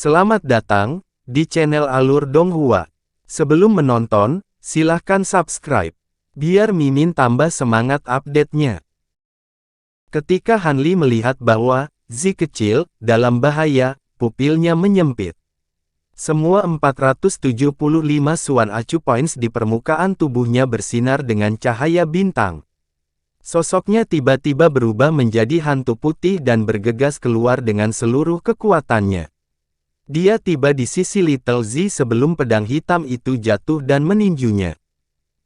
Selamat datang di channel Alur Donghua. Sebelum menonton, silahkan subscribe, biar Mimin tambah semangat update-nya. Ketika Hanli melihat bahwa Zi kecil dalam bahaya, pupilnya menyempit. Semua 475 Suan Acu Points di permukaan tubuhnya bersinar dengan cahaya bintang. Sosoknya tiba-tiba berubah menjadi hantu putih dan bergegas keluar dengan seluruh kekuatannya. Dia tiba di sisi Little Z sebelum pedang hitam itu jatuh dan meninjunya.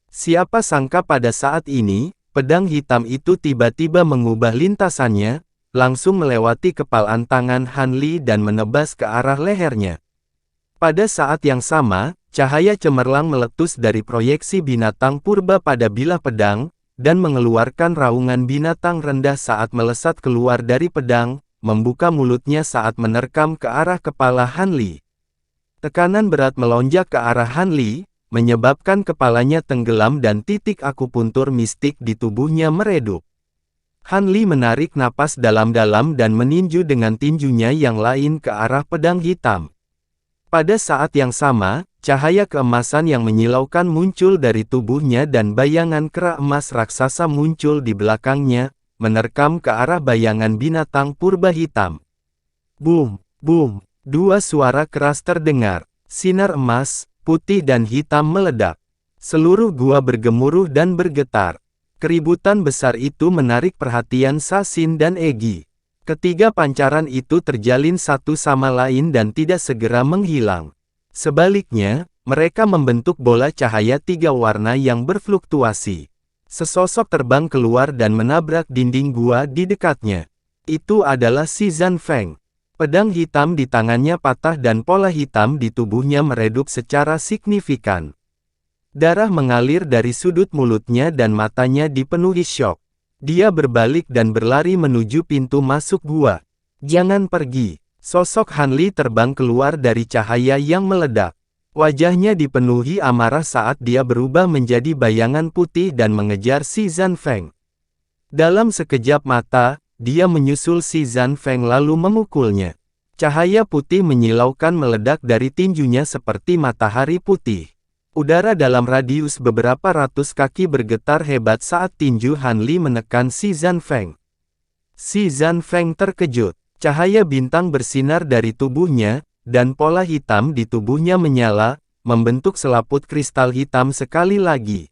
Siapa sangka pada saat ini, pedang hitam itu tiba-tiba mengubah lintasannya, langsung melewati kepalan tangan Hanli dan menebas ke arah lehernya. Pada saat yang sama, cahaya cemerlang meletus dari proyeksi binatang purba pada bilah pedang, dan mengeluarkan raungan binatang rendah saat melesat keluar dari pedang, membuka mulutnya saat menerkam ke arah kepala Hanli. Tekanan berat melonjak ke arah Hanli, menyebabkan kepalanya tenggelam dan titik akupuntur mistik di tubuhnya meredup. Hanli menarik napas dalam-dalam dan meninju dengan tinjunya yang lain ke arah pedang hitam. Pada saat yang sama, cahaya keemasan yang menyilaukan muncul dari tubuhnya dan bayangan kera emas raksasa muncul di belakangnya, menerkam ke arah bayangan binatang purba hitam. Boom, boom, dua suara keras terdengar. Sinar emas, putih dan hitam meledak. Seluruh gua bergemuruh dan bergetar. Keributan besar itu menarik perhatian Sasin dan Egi. Ketiga pancaran itu terjalin satu sama lain dan tidak segera menghilang. Sebaliknya, mereka membentuk bola cahaya tiga warna yang berfluktuasi. Sesosok terbang keluar dan menabrak dinding gua di dekatnya. Itu adalah Xi Zanfeng. Pedang hitam di tangannya patah dan pola hitam di tubuhnya meredup secara signifikan. Darah mengalir dari sudut mulutnya dan matanya dipenuhi syok. Dia berbalik dan berlari menuju pintu masuk gua. Jangan pergi. Sosok Hanli terbang keluar dari cahaya yang meledak. Wajahnya dipenuhi amarah saat dia berubah menjadi bayangan putih dan mengejar Xi Zanfeng. Dalam sekejap mata, dia menyusul Xi Zanfeng lalu memukulnya. Cahaya putih menyilaukan meledak dari tinjunya seperti matahari putih. Udara dalam radius beberapa ratus kaki bergetar hebat saat tinju Hanli menekan Xi Zanfeng. Xi Zanfeng terkejut. Cahaya bintang bersinar dari tubuhnya, dan pola hitam di tubuhnya menyala, membentuk selaput kristal hitam sekali lagi.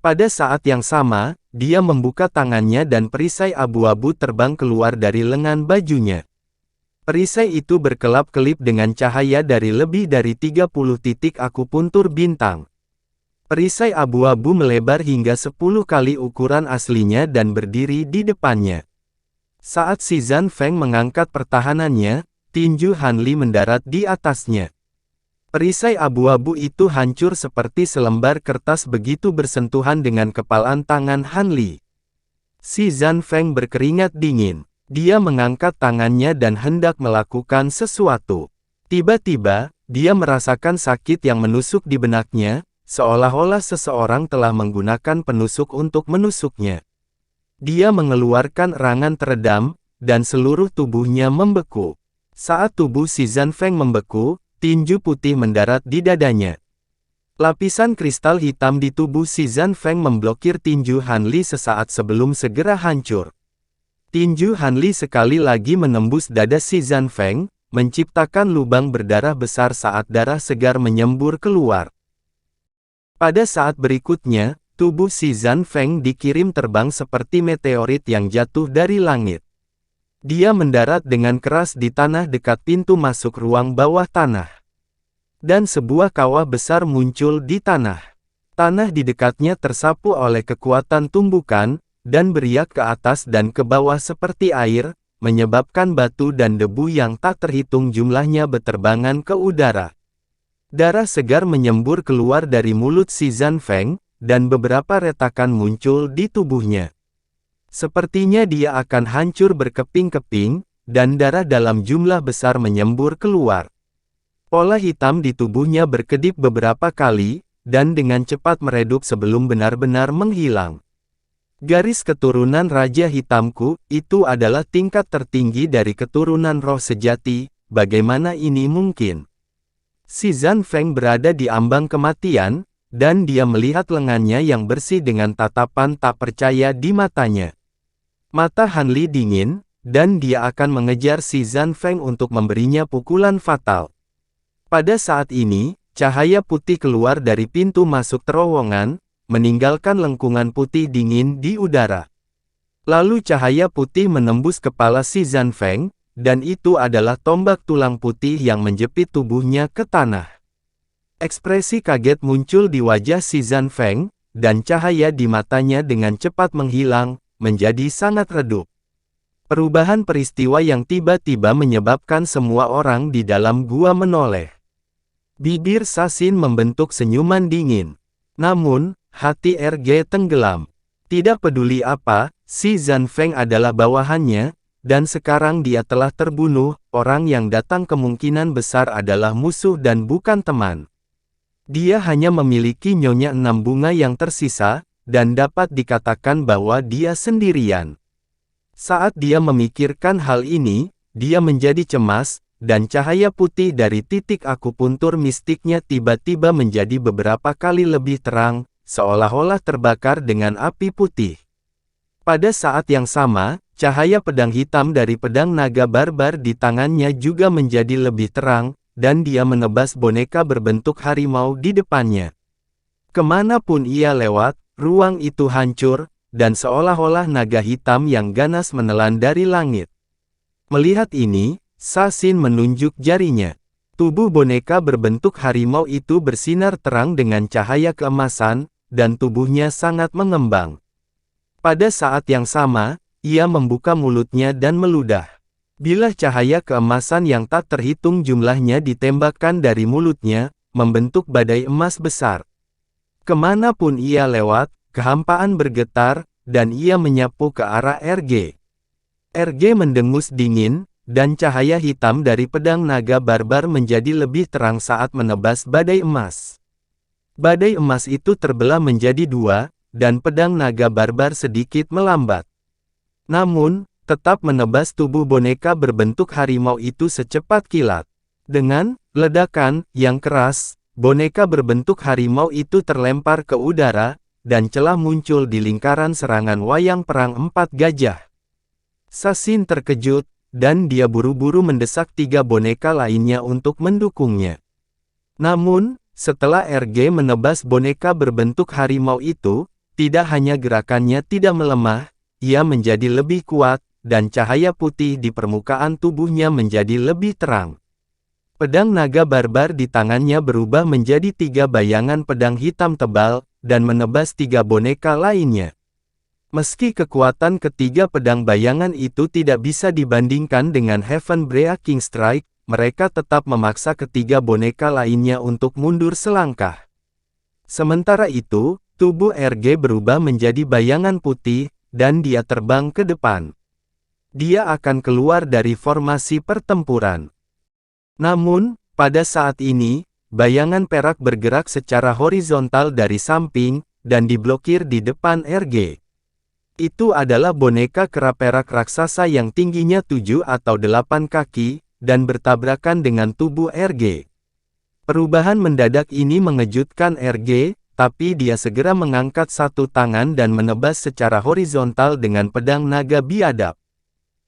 Pada saat yang sama, dia membuka tangannya dan perisai abu-abu terbang keluar dari lengan bajunya. Perisai itu berkelap-kelip dengan cahaya dari lebih dari 30 titik akupuntur bintang. Perisai abu-abu melebar hingga 10 kali ukuran aslinya dan berdiri di depannya. Saat Xi Zanfeng mengangkat pertahanannya, tinju Hanli mendarat di atasnya. Perisai abu-abu itu hancur seperti selembar kertas begitu bersentuhan dengan kepalan tangan Hanli. Xi Zanfeng berkeringat dingin. Dia mengangkat tangannya dan hendak melakukan sesuatu. Tiba-tiba, dia merasakan sakit yang menusuk di benaknya, seolah-olah seseorang telah menggunakan penusuk untuk menusuknya. Dia mengeluarkan erangan teredam, dan seluruh tubuhnya membeku. Saat tubuh Xi Zanfeng membeku, tinju putih mendarat di dadanya. Lapisan kristal hitam di tubuh Xi Zanfeng memblokir tinju Hanli sesaat sebelum segera hancur. Tinju Hanli sekali lagi menembus dada Xi Zanfeng, menciptakan lubang berdarah besar saat darah segar menyembur keluar. Pada saat berikutnya, tubuh Xi Zanfeng dikirim terbang seperti meteorit yang jatuh dari langit. Dia mendarat dengan keras di tanah dekat pintu masuk ruang bawah tanah. Dan sebuah kawah besar muncul di tanah. Tanah di dekatnya tersapu oleh kekuatan tumbukan, dan beriak ke atas dan ke bawah seperti air, menyebabkan batu dan debu yang tak terhitung jumlahnya berterbangan ke udara. Darah segar menyembur keluar dari mulut Xi Zanfeng, dan beberapa retakan muncul di tubuhnya. Sepertinya dia akan hancur berkeping-keping, dan darah dalam jumlah besar menyembur keluar. Pola hitam di tubuhnya berkedip beberapa kali, dan dengan cepat meredup sebelum benar-benar menghilang. Garis keturunan Raja Hitamku, itu adalah tingkat tertinggi dari keturunan roh sejati, bagaimana ini mungkin? Si Zanfeng berada di ambang kematian, dan dia melihat lengannya yang bersih dengan tatapan tak percaya di matanya. Mata Hanli dingin, dan dia akan mengejar si Zanfeng untuk memberinya pukulan fatal. Pada saat ini, cahaya putih keluar dari pintu masuk terowongan, meninggalkan lengkungan putih dingin di udara. Lalu cahaya putih menembus kepala si Zanfeng, dan itu adalah tombak tulang putih yang menjepit tubuhnya ke tanah. Ekspresi kaget muncul di wajah si Zanfeng, dan cahaya di matanya dengan cepat menghilang, menjadi sangat redup. Perubahan peristiwa yang tiba-tiba menyebabkan semua orang di dalam gua menoleh. Bibir Sasin membentuk senyuman dingin. Namun, hati RG tenggelam. Tidak peduli apa, si Zanfeng adalah bawahannya, dan sekarang dia telah terbunuh. Orang yang datang kemungkinan besar adalah musuh dan bukan teman. Dia hanya memiliki nyonya 6 bunga yang tersisa, dan dapat dikatakan bahwa dia sendirian. Saat dia memikirkan hal ini, dia menjadi cemas, dan cahaya putih dari titik akupuntur mistiknya tiba-tiba menjadi beberapa kali lebih terang, seolah-olah terbakar dengan api putih. Pada saat yang sama, cahaya pedang hitam dari pedang naga barbar di tangannya juga menjadi lebih terang, dan dia menebas boneka berbentuk harimau di depannya. Kemanapun ia lewat, ruang itu hancur, dan seolah-olah naga hitam yang ganas menelan dari langit. Melihat ini, Sasin menunjuk jarinya. Tubuh boneka berbentuk harimau itu bersinar terang dengan cahaya keemasan, dan tubuhnya sangat mengembang. Pada saat yang sama, ia membuka mulutnya dan meludah. Bilah cahaya keemasan yang tak terhitung jumlahnya ditembakkan dari mulutnya, membentuk badai emas besar. Kemanapun ia lewat, kehampaan bergetar, dan ia menyapu ke arah RG. RG mendengus dingin, dan cahaya hitam dari pedang naga barbar menjadi lebih terang saat menebas badai emas. Badai emas itu terbelah menjadi dua, dan pedang naga barbar sedikit melambat. Namun, tetap menebas tubuh boneka berbentuk harimau itu secepat kilat. Dengan ledakan yang keras, boneka berbentuk harimau itu terlempar ke udara, dan celah muncul di lingkaran serangan wayang perang 4 gajah. Sasin terkejut, dan dia buru-buru mendesak 3 boneka lainnya untuk mendukungnya. Namun, setelah RG menebas boneka berbentuk harimau itu, tidak hanya gerakannya tidak melemah, ia menjadi lebih kuat, dan cahaya putih di permukaan tubuhnya menjadi lebih terang. Pedang naga barbar di tangannya berubah menjadi 3 bayangan pedang hitam tebal, dan menebas 3 boneka lainnya. Meski kekuatan ketiga pedang bayangan itu tidak bisa dibandingkan dengan Heaven Breaking Strike, mereka tetap memaksa ketiga boneka lainnya untuk mundur selangkah. Sementara itu, tubuh RG berubah menjadi bayangan putih, dan dia terbang ke depan. Dia akan keluar dari formasi pertempuran. Namun, pada saat ini, bayangan perak bergerak secara horizontal dari samping, dan diblokir di depan RG. Itu adalah boneka kera perak raksasa yang tingginya 7 atau 8 kaki, dan bertabrakan dengan tubuh RG. Perubahan mendadak ini mengejutkan RG, tapi dia segera mengangkat satu tangan dan menebas secara horizontal dengan pedang naga biadab.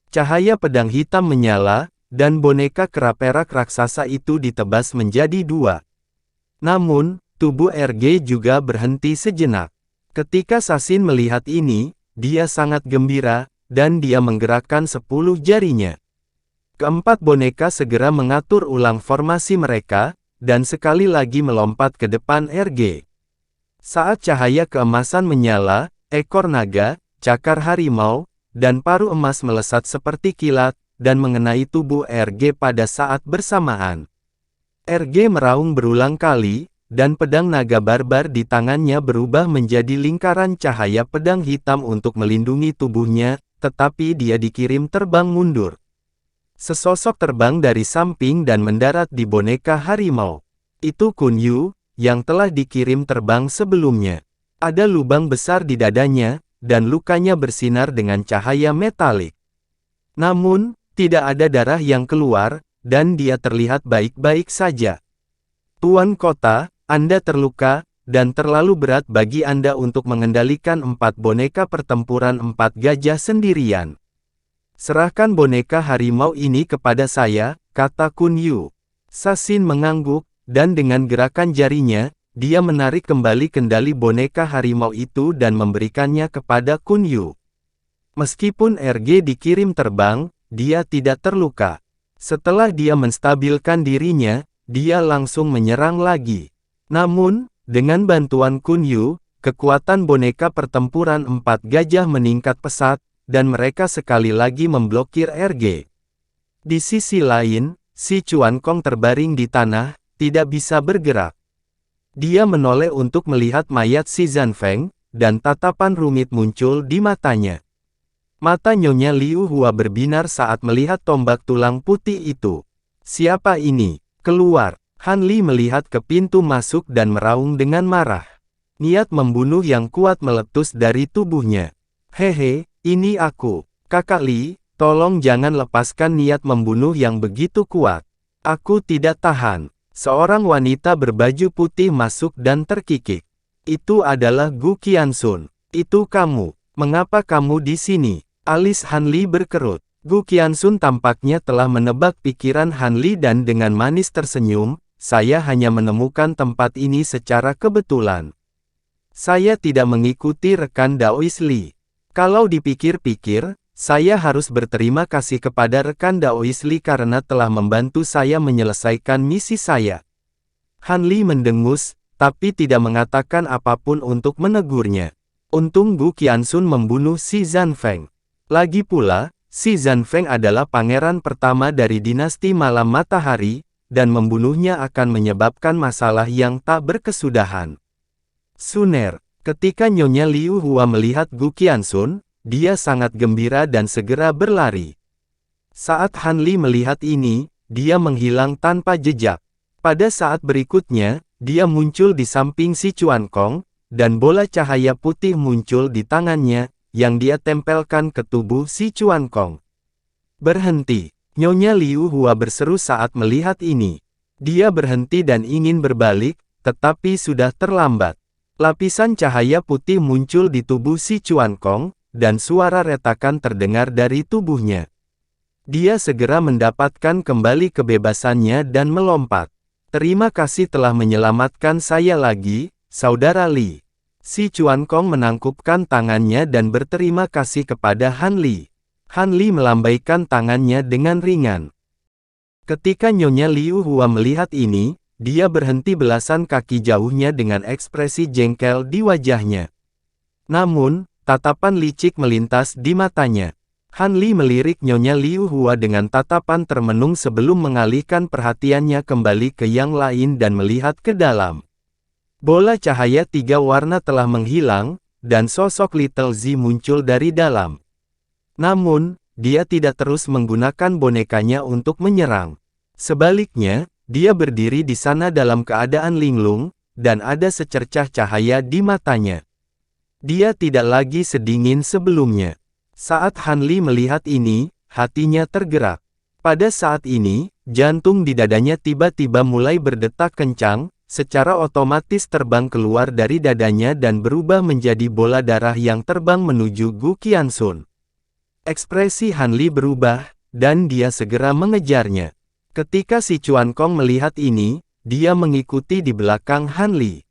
Cahaya pedang hitam menyala, dan boneka kera perak raksasa itu ditebas menjadi 2. Namun, tubuh RG juga berhenti sejenak. Ketika Sasin melihat ini, dia sangat gembira, dan dia menggerakkan 10 jarinya. Keempat boneka segera mengatur ulang formasi mereka, dan sekali lagi melompat ke depan RG. Saat cahaya keemasan menyala, ekor naga, cakar harimau, dan paru emas melesat seperti kilat, dan mengenai tubuh RG pada saat bersamaan. RG meraung berulang kali, dan pedang naga barbar di tangannya berubah menjadi lingkaran cahaya pedang hitam untuk melindungi tubuhnya, tetapi dia dikirim terbang mundur. Sesosok terbang dari samping dan mendarat di boneka harimau. Itu Kun Yu, yang telah dikirim terbang sebelumnya. Ada lubang besar di dadanya, dan lukanya bersinar dengan cahaya metalik. Namun, tidak ada darah yang keluar, dan dia terlihat baik-baik saja. Tuan Kota, Anda terluka, dan terlalu berat bagi Anda untuk mengendalikan 4 boneka pertempuran 4 gajah sendirian. Serahkan boneka harimau ini kepada saya, kata Kun Yu. Sasin mengangguk, dan dengan gerakan jarinya, dia menarik kembali kendali boneka harimau itu dan memberikannya kepada Kun Yu. Meskipun RG dikirim terbang, dia tidak terluka. Setelah dia menstabilkan dirinya, dia langsung menyerang lagi. Namun, dengan bantuan Kun Yu, kekuatan boneka pertempuran 4 gajah meningkat pesat, dan mereka sekali lagi memblokir RG. Di sisi lain, si Chuan Kong terbaring di tanah, tidak bisa bergerak. Dia menoleh untuk melihat mayat si Zanfeng, dan tatapan rumit muncul di matanya. Mata Nyonya Liu Hua berbinar saat melihat tombak tulang putih itu. Siapa ini? Keluar. Han Li melihat ke pintu masuk dan meraung dengan marah. Niat membunuh yang kuat meletus dari tubuhnya. Hehe, ini aku. Kakak Li, tolong jangan lepaskan niat membunuh yang begitu kuat. Aku tidak tahan. Seorang wanita berbaju putih masuk dan terkikik. Itu adalah Gu Qianxun. Itu kamu. Mengapa kamu di sini? Alis Han Li berkerut. Gu Qianxun tampaknya telah menebak pikiran Han Li dan dengan manis tersenyum, saya hanya menemukan tempat ini secara kebetulan. Saya tidak mengikuti rekan Daois Li. Kalau dipikir-pikir, saya harus berterima kasih kepada rekan Daois Li karena telah membantu saya menyelesaikan misi saya. Han Li mendengus, tapi tidak mengatakan apapun untuk menegurnya. Untung Gu Qianxun membunuh si Zanfeng. Lagi pula, si Zanfeng adalah pangeran pertama dari dinasti Malam Matahari, dan membunuhnya akan menyebabkan masalah yang tak berkesudahan. Suner, ketika Nyonya Liu Hua melihat Gu Qianxun, dia sangat gembira dan segera berlari. Saat Han Li melihat ini, dia menghilang tanpa jejak. Pada saat berikutnya, dia muncul di samping si Chuan Kong, dan bola cahaya putih muncul di tangannya, yang dia tempelkan ke tubuh si Chuan Kong. Berhenti, Nyonya Liu Hua berseru saat melihat ini. Dia berhenti dan ingin berbalik, tetapi sudah terlambat. Lapisan cahaya putih muncul di tubuh si Chuan Kong, dan suara retakan terdengar dari tubuhnya. Dia segera mendapatkan kembali kebebasannya dan melompat. Terima kasih telah menyelamatkan saya lagi, Saudara Li. Si Chuan Kong menangkupkan tangannya dan berterima kasih kepada Han Li. Han Li melambaikan tangannya dengan ringan. Ketika Nyonya Liu Hua melihat ini, dia berhenti belasan kaki jauhnya dengan ekspresi jengkel di wajahnya. Namun, tatapan licik melintas di matanya. Han Li melirik Nyonya Liu Hua dengan tatapan termenung sebelum mengalihkan perhatiannya kembali ke yang lain dan melihat ke dalam. Bola cahaya 3 warna telah menghilang, dan sosok Little Z muncul dari dalam. Namun, dia tidak terus menggunakan bonekanya untuk menyerang. Sebaliknya, dia berdiri di sana dalam keadaan linglung, dan ada secercah cahaya di matanya. Dia tidak lagi sedingin sebelumnya. Saat Han Li melihat ini, hatinya tergerak. Pada saat ini, jantung di dadanya tiba-tiba mulai berdetak kencang, secara otomatis terbang keluar dari dadanya dan berubah menjadi bola darah yang terbang menuju Gu Qianxun. Ekspresi Han Li berubah, dan dia segera mengejarnya. Ketika si Chuan Kong melihat ini, dia mengikuti di belakang Han Li.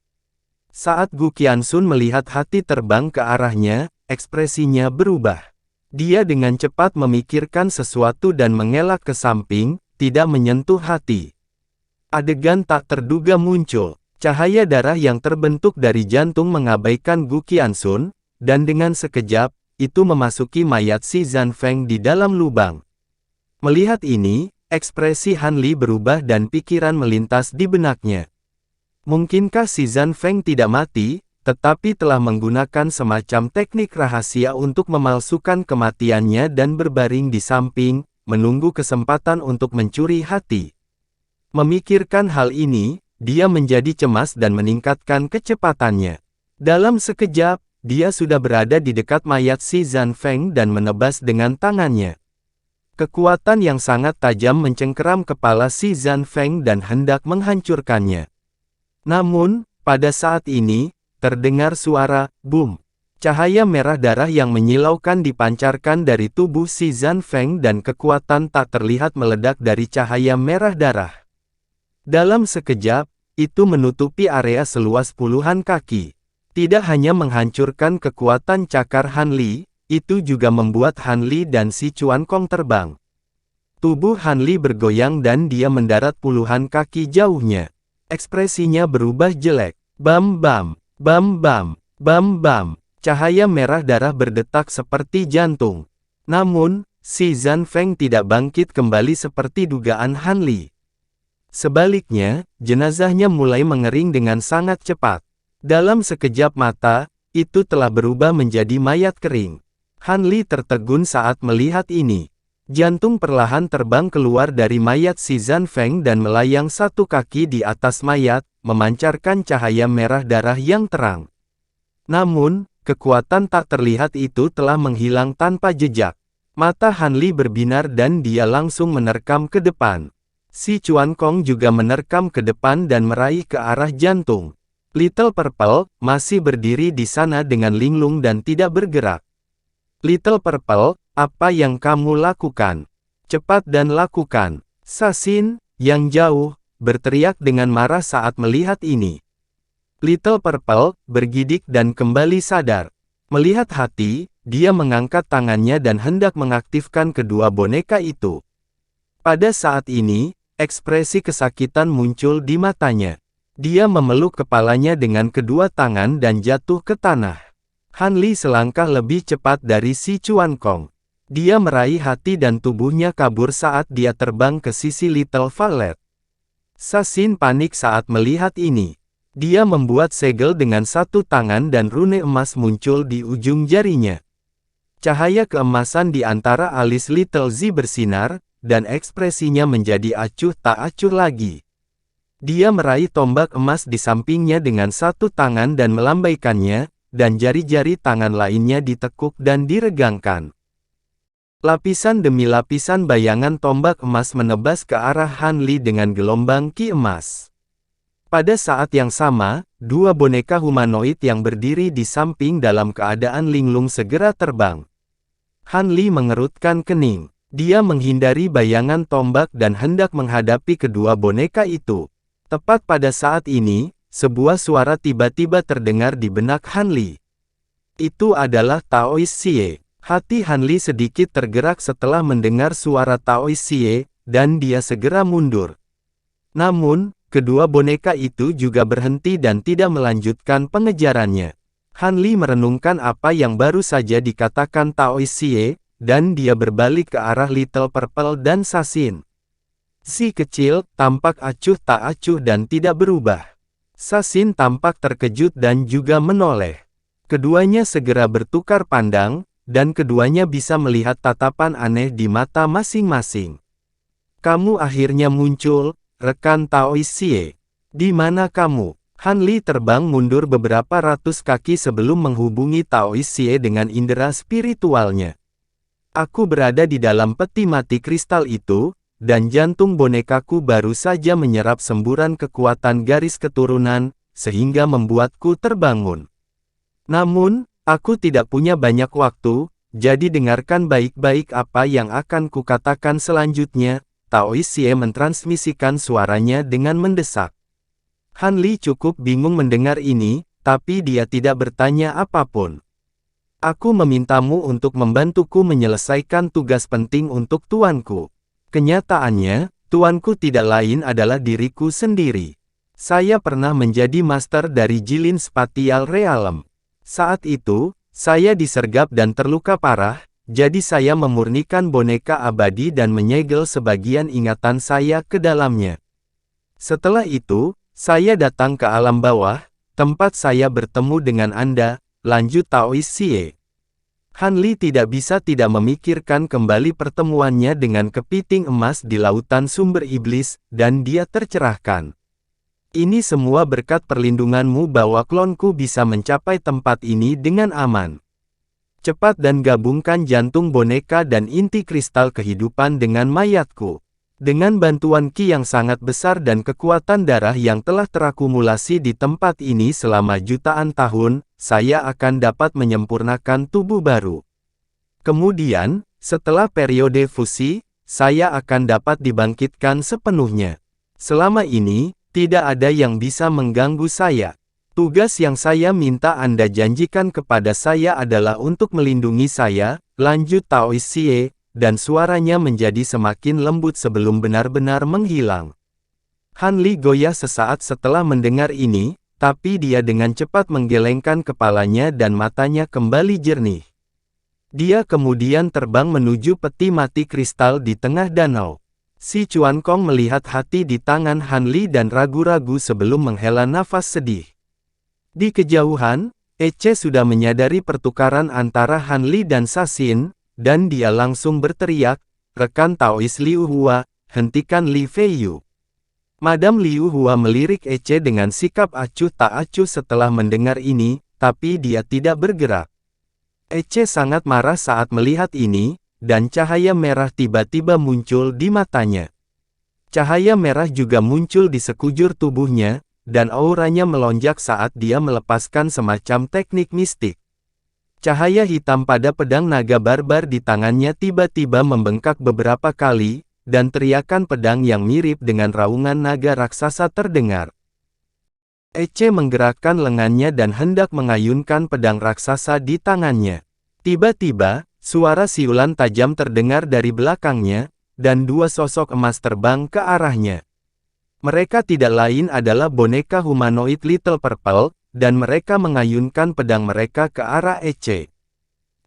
Saat Gu Qianxun melihat hati terbang ke arahnya, ekspresinya berubah. Dia dengan cepat memikirkan sesuatu dan mengelak ke samping, tidak menyentuh hati. Adegan tak terduga muncul. Cahaya darah yang terbentuk dari jantung mengabaikan Gu Qianxun, dan dengan sekejap, itu memasuki mayat si Zanfeng di dalam lubang. Melihat ini, ekspresi Han Li berubah dan pikiran melintas di benaknya. Mungkinkah si Zanfeng tidak mati, tetapi telah menggunakan semacam teknik rahasia untuk memalsukan kematiannya dan berbaring di samping, menunggu kesempatan untuk mencuri hati. Memikirkan hal ini, dia menjadi cemas dan meningkatkan kecepatannya. Dalam sekejap, dia sudah berada di dekat mayat si Zanfeng dan menebas dengan tangannya. Kekuatan yang sangat tajam mencengkeram kepala si Zanfeng dan hendak menghancurkannya. Namun, pada saat ini, terdengar suara boom. Cahaya merah darah yang menyilaukan dipancarkan dari tubuh si Zanfeng dan kekuatan tak terlihat meledak dari cahaya merah darah. Dalam sekejap, itu menutupi area seluas puluhan kaki. Tidak hanya menghancurkan kekuatan cakar Han Li, itu juga membuat Han Li dan si Chuan Kong terbang. Tubuh Han Li bergoyang dan dia mendarat puluhan kaki jauhnya. Ekspresinya berubah jelek. Bam bam, bam bam, bam bam. Cahaya merah darah berdetak seperti jantung. Namun, si Zanfeng tidak bangkit kembali seperti dugaan Han Li. Sebaliknya, jenazahnya mulai mengering dengan sangat cepat. Dalam sekejap mata, itu telah berubah menjadi mayat kering. Han Li tertegun saat melihat ini. Jantung perlahan terbang keluar dari mayat si Zanfeng dan melayang satu kaki di atas mayat, memancarkan cahaya merah darah yang terang. Namun, kekuatan tak terlihat itu telah menghilang tanpa jejak. Mata Han Li berbinar dan dia langsung menerkam ke depan. Si Chuan Kong juga menerkam ke depan dan meraih ke arah jantung. Little Purple masih berdiri di sana dengan linglung dan tidak bergerak. Little Purple, apa yang kamu lakukan? Cepat dan lakukan. Sasin, yang jauh, berteriak dengan marah saat melihat ini. Little Purple bergidik dan kembali sadar. Melihat hati, dia mengangkat tangannya dan hendak mengaktifkan kedua boneka itu. Pada saat ini, ekspresi kesakitan muncul di matanya. Dia memeluk kepalanya dengan kedua tangan dan jatuh ke tanah. Han Li selangkah lebih cepat dari si Chuan Kong. Dia meraih hati dan tubuhnya kabur saat dia terbang ke sisi Little Violet. Sasin panik saat melihat ini. Dia membuat segel dengan satu tangan dan rune emas muncul di ujung jarinya. Cahaya keemasan di antara alis Little Z bersinar, dan ekspresinya menjadi acuh tak acuh lagi. Dia meraih tombak emas di sampingnya dengan satu tangan dan melambaikannya, dan jari-jari tangan lainnya ditekuk dan diregangkan. Lapisan demi lapisan bayangan tombak emas menebas ke arah Han Li dengan gelombang ki emas. Pada saat yang sama, dua boneka humanoid yang berdiri di samping dalam keadaan linglung segera terbang. Han Li mengerutkan kening. Dia menghindari bayangan tombak dan hendak menghadapi kedua boneka itu. Tepat pada saat ini, sebuah suara tiba-tiba terdengar di benak Han Li. Itu adalah Taoist Xie. Hati Han Li sedikit tergerak setelah mendengar suara Taoist Xie, dan dia segera mundur. Namun, kedua boneka itu juga berhenti dan tidak melanjutkan pengejarannya. Han Li merenungkan apa yang baru saja dikatakan Taoist Xie, dan dia berbalik ke arah Little Purple dan Sasin. Si kecil tampak acuh tak acuh dan tidak berubah. Sasin tampak terkejut dan juga menoleh. Keduanya segera bertukar pandang, dan keduanya bisa melihat tatapan aneh di mata masing-masing. Kamu akhirnya muncul, rekan Taoist Xie. Di mana kamu? Han Li terbang mundur beberapa ratus kaki sebelum menghubungi Taoist Xie dengan indera spiritualnya. Aku berada di dalam peti mati kristal itu, dan jantung bonekaku baru saja menyerap semburan kekuatan garis keturunan, sehingga membuatku terbangun. Namun, aku tidak punya banyak waktu, jadi dengarkan baik-baik apa yang akan kukatakan selanjutnya. Taoist Xie mentransmisikan suaranya dengan mendesak. Han Li cukup bingung mendengar ini, tapi dia tidak bertanya apapun. Aku memintamu untuk membantuku menyelesaikan tugas penting untuk tuanku. Kenyataannya, tuanku tidak lain adalah diriku sendiri. Saya pernah menjadi master dari Jilin Spatial Realm. Saat itu, saya disergap dan terluka parah, jadi saya memurnikan boneka abadi dan menyegel sebagian ingatan saya ke dalamnya. Setelah itu, saya datang ke alam bawah, tempat saya bertemu dengan Anda, lanjut Taoist Xie. Han Li tidak bisa tidak memikirkan kembali pertemuannya dengan kepiting emas di lautan sumber iblis, dan dia tercerahkan. Ini semua berkat perlindunganmu bahwa klonku bisa mencapai tempat ini dengan aman. Cepat dan gabungkan jantung boneka dan inti kristal kehidupan dengan mayatku. Dengan bantuan ki yang sangat besar dan kekuatan darah yang telah terakumulasi di tempat ini selama jutaan tahun, saya akan dapat menyempurnakan tubuh baru. Kemudian, setelah periode fusi, saya akan dapat dibangkitkan sepenuhnya. Selama ini, tidak ada yang bisa mengganggu saya. Tugas yang saya minta Anda janjikan kepada saya adalah untuk melindungi saya, lanjut Tao Xie, dan suaranya menjadi semakin lembut sebelum benar-benar menghilang. Han Li goyah sesaat setelah mendengar ini, tapi dia dengan cepat menggelengkan kepalanya dan matanya kembali jernih. Dia kemudian terbang menuju peti mati kristal di tengah danau. Si Chuan Kong melihat hati di tangan Han Li dan ragu-ragu sebelum menghela nafas sedih. Di kejauhan, Ece sudah menyadari pertukaran antara Han Li dan Sasin, dan dia langsung berteriak, "Rekan Taois Liu Hua, hentikan Li Feiyu." Madam Liu Hua melirik Ece dengan sikap acuh tak acuh setelah mendengar ini, tapi dia tidak bergerak. Ece sangat marah saat melihat ini, dan cahaya merah tiba-tiba muncul di matanya. Cahaya merah juga muncul di sekujur tubuhnya, dan auranya melonjak saat dia melepaskan semacam teknik mistik. Cahaya hitam pada pedang naga barbar di tangannya tiba-tiba membengkak beberapa kali, dan teriakan pedang yang mirip dengan raungan naga raksasa terdengar. Ece menggerakkan lengannya dan hendak mengayunkan pedang raksasa di tangannya. Tiba-tiba, suara siulan tajam terdengar dari belakangnya, dan dua sosok emas terbang ke arahnya. Mereka tidak lain adalah boneka humanoid Little Purple, dan mereka mengayunkan pedang mereka ke arah Ece.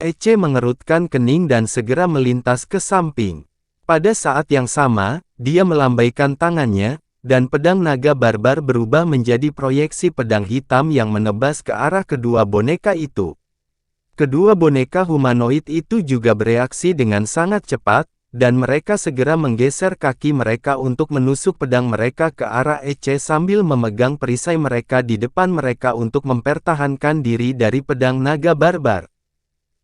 Ece mengerutkan kening dan segera melintas ke samping. Pada saat yang sama, dia melambaikan tangannya, dan pedang naga barbar berubah menjadi proyeksi pedang hitam yang menebas ke arah kedua boneka itu. Kedua boneka humanoid itu juga bereaksi dengan sangat cepat, dan mereka segera menggeser kaki mereka untuk menusuk pedang mereka ke arah Ece sambil memegang perisai mereka di depan mereka untuk mempertahankan diri dari pedang naga barbar.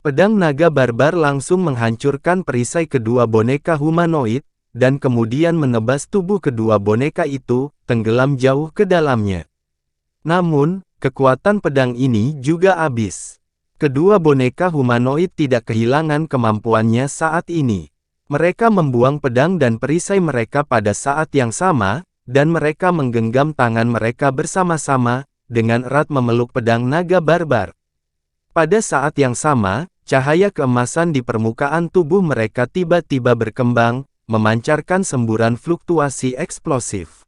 Pedang naga barbar langsung menghancurkan perisai kedua boneka humanoid, dan kemudian menebas tubuh kedua boneka itu, tenggelam jauh ke dalamnya. Namun, kekuatan pedang ini juga habis. Kedua boneka humanoid tidak kehilangan kemampuannya saat ini. Mereka membuang pedang dan perisai mereka pada saat yang sama, dan mereka menggenggam tangan mereka bersama-sama, dengan erat memeluk pedang naga barbar. Pada saat yang sama, cahaya keemasan di permukaan tubuh mereka tiba-tiba berkembang, memancarkan semburan fluktuasi eksplosif.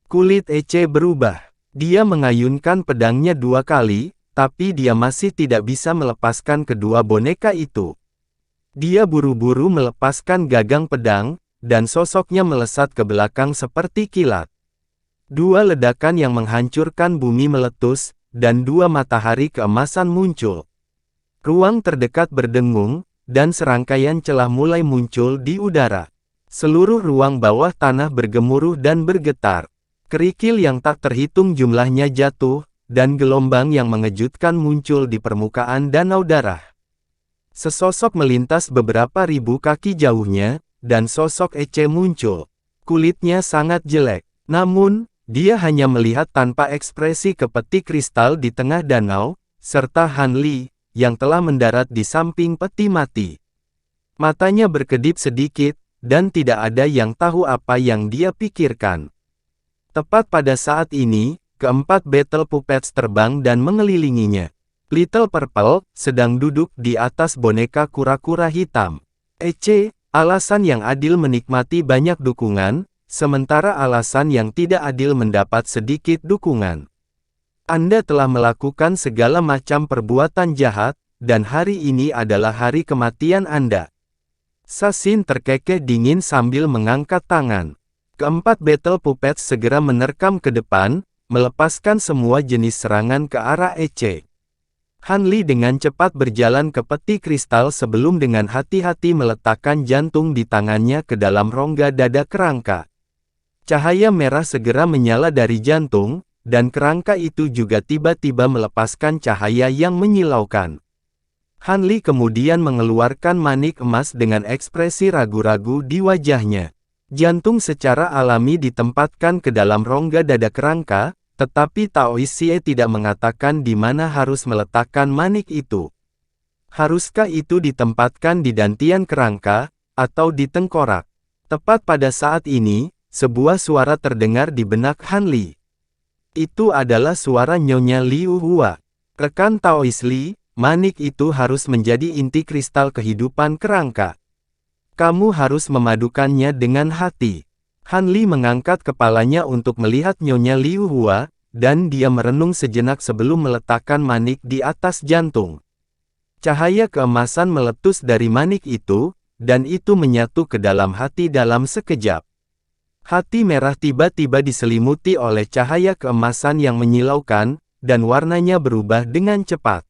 Kulit Ece berubah. Dia mengayunkan pedangnya 2 kali, tapi dia masih tidak bisa melepaskan kedua boneka itu. Dia buru-buru melepaskan gagang pedang, dan sosoknya melesat ke belakang seperti kilat. 2 ledakan yang menghancurkan bumi meletus, dan 2 matahari keemasan muncul. Ruang terdekat berdengung, dan serangkaian celah mulai muncul di udara. Seluruh ruang bawah tanah bergemuruh dan bergetar. Kerikil yang tak terhitung jumlahnya jatuh, dan gelombang yang mengejutkan muncul di permukaan danau darah. Sesosok melintas beberapa ribu kaki jauhnya, dan sosok Ece muncul. Kulitnya sangat jelek. Namun, dia hanya melihat tanpa ekspresi ke peti kristal di tengah danau, serta Han Li, yang telah mendarat di samping peti mati. Matanya berkedip sedikit, dan tidak ada yang tahu apa yang dia pikirkan. Tepat pada saat ini, keempat Battle Puppets terbang dan mengelilinginya. Little Purple sedang duduk di atas boneka kura-kura hitam. Ece, alasan yang adil menikmati banyak dukungan, sementara alasan yang tidak adil mendapat sedikit dukungan. Anda telah melakukan segala macam perbuatan jahat, dan hari ini adalah hari kematian Anda. Sasin terkekeh dingin sambil mengangkat tangan. Keempat Battle Puppets segera menerkam ke depan, melepaskan semua jenis serangan ke arah Ece. Han Li dengan cepat berjalan ke peti kristal sebelum dengan hati-hati meletakkan jantung di tangannya ke dalam rongga dada kerangka. Cahaya merah segera menyala dari jantung, dan kerangka itu juga tiba-tiba melepaskan cahaya yang menyilaukan. Han Li kemudian mengeluarkan manik emas dengan ekspresi ragu-ragu di wajahnya. Jantung secara alami ditempatkan ke dalam rongga dada kerangka, tetapi Tao Xie tidak mengatakan di mana harus meletakkan manik itu. Haruskah itu ditempatkan di dantian kerangka, atau di tengkorak? Tepat pada saat ini, sebuah suara terdengar di benak Han Li. Itu adalah suara Nyonya Liu Hua. Rekan Taois Li, manik itu harus menjadi inti kristal kehidupan kerangka. Kamu harus memadukannya dengan hati. Han Li mengangkat kepalanya untuk melihat Nyonya Liu Hua, dan dia merenung sejenak sebelum meletakkan manik di atas jantung. Cahaya keemasan meletus dari manik itu, dan itu menyatu ke dalam hati dalam sekejap. Hati merah tiba-tiba diselimuti oleh cahaya keemasan yang menyilaukan, dan warnanya berubah dengan cepat.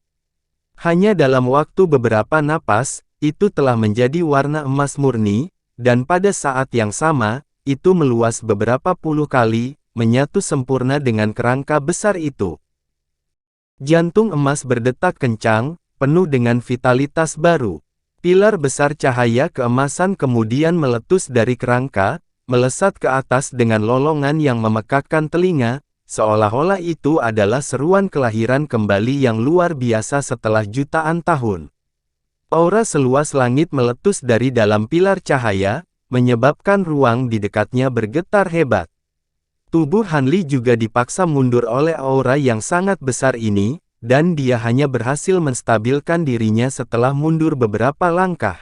Hanya dalam waktu beberapa napas, itu telah menjadi warna emas murni, dan pada saat yang sama, itu meluas beberapa puluh kali, menyatu sempurna dengan kerangka besar itu. Jantung emas berdetak kencang, penuh dengan vitalitas baru. Pilar besar cahaya keemasan kemudian meletus dari kerangka, melesat ke atas dengan lolongan yang memekakkan telinga, seolah-olah itu adalah seruan kelahiran kembali yang luar biasa setelah jutaan tahun. Aura seluas langit meletus dari dalam pilar cahaya, menyebabkan ruang di dekatnya bergetar hebat. Tubuh Han Li juga dipaksa mundur oleh aura yang sangat besar ini, dan dia hanya berhasil menstabilkan dirinya setelah mundur beberapa langkah.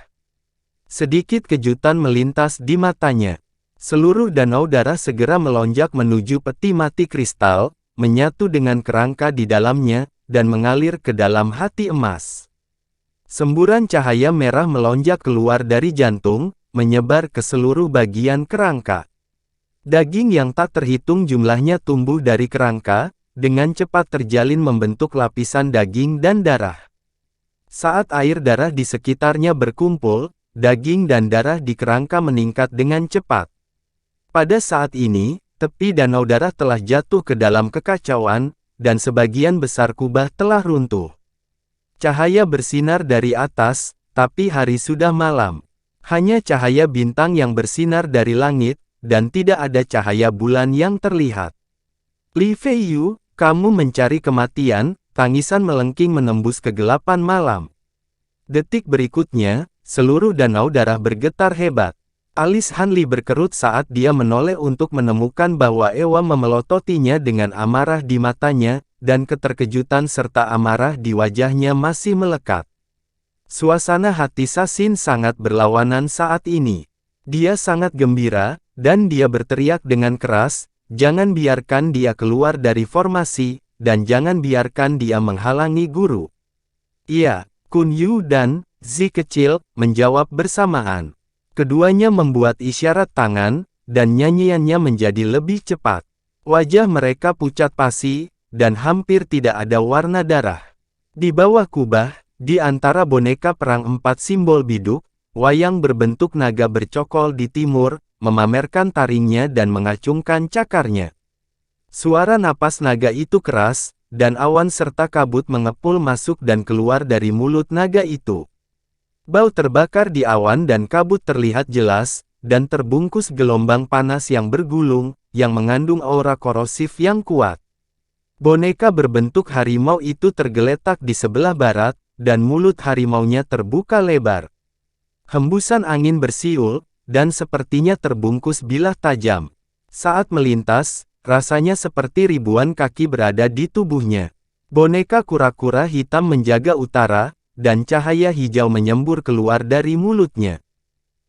Sedikit kejutan melintas di matanya. Seluruh danau darah segera melonjak menuju peti mati kristal, menyatu dengan kerangka di dalamnya, dan mengalir ke dalam hati emas. Semburan cahaya merah melonjak keluar dari jantung, menyebar ke seluruh bagian kerangka. Daging yang tak terhitung jumlahnya tumbuh dari kerangka, dengan cepat terjalin membentuk lapisan daging dan darah. Saat air darah di sekitarnya berkumpul, daging dan darah di kerangka meningkat dengan cepat. Pada saat ini, tepi danau darah telah jatuh ke dalam kekacauan, dan sebagian besar kubah telah runtuh. Cahaya bersinar dari atas, tapi hari sudah malam. Hanya cahaya bintang yang bersinar dari langit, dan tidak ada cahaya bulan yang terlihat. Li Feiyu, kamu mencari kematian, tangisan melengking menembus kegelapan malam. Detik berikutnya, seluruh danau darah bergetar hebat. Alis Han Li berkerut saat dia menoleh untuk menemukan bahwa Ewa memelototinya dengan amarah di matanya, dan keterkejutan serta amarah di wajahnya masih melekat. Suasana hati Sasin sangat berlawanan saat ini. Dia sangat gembira, dan dia berteriak dengan keras, jangan biarkan dia keluar dari formasi, dan jangan biarkan dia menghalangi guru. Iya, Kun Yu dan Zi kecil menjawab bersamaan. Keduanya membuat isyarat tangan, dan nyanyiannya menjadi lebih cepat. Wajah mereka pucat pasi, dan hampir tidak ada warna darah. Di bawah kubah, di antara boneka perang 4 simbol biduk, wayang berbentuk naga bercokol di timur, memamerkan taringnya dan mengacungkan cakarnya. Suara napas naga itu keras, dan awan serta kabut mengepul masuk dan keluar dari mulut naga itu. Bau terbakar di awan dan kabut terlihat jelas, dan terbungkus gelombang panas yang bergulung, yang mengandung aura korosif yang kuat. Boneka berbentuk harimau itu tergeletak di sebelah barat, dan mulut harimaunya terbuka lebar. Hembusan angin bersiul, dan sepertinya terbungkus bilah tajam. Saat melintas, rasanya seperti ribuan kaki berada di tubuhnya. Boneka kura-kura hitam menjaga utara, dan cahaya hijau menyembur keluar dari mulutnya.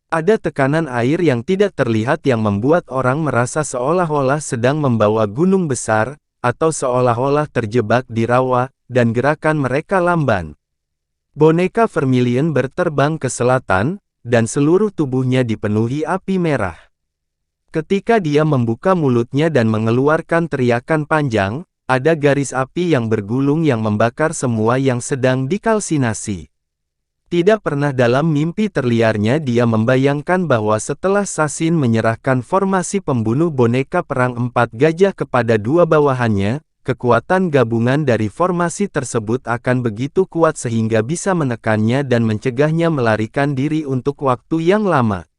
Ada tekanan air yang tidak terlihat yang membuat orang merasa seolah-olah sedang membawa gunung besar, atau seolah-olah terjebak di rawa, dan gerakan mereka lamban. Boneka Vermilion berterbang ke selatan, dan seluruh tubuhnya dipenuhi api merah. Ketika dia membuka mulutnya dan mengeluarkan teriakan panjang, ada garis api yang bergulung yang membakar semua yang sedang dikalsinasi. Tidak pernah dalam mimpi terliarnya dia membayangkan bahwa setelah Sasin menyerahkan formasi pembunuh boneka perang 4 gajah kepada 2 bawahannya, kekuatan gabungan dari formasi tersebut akan begitu kuat sehingga bisa menekannya dan mencegahnya melarikan diri untuk waktu yang lama.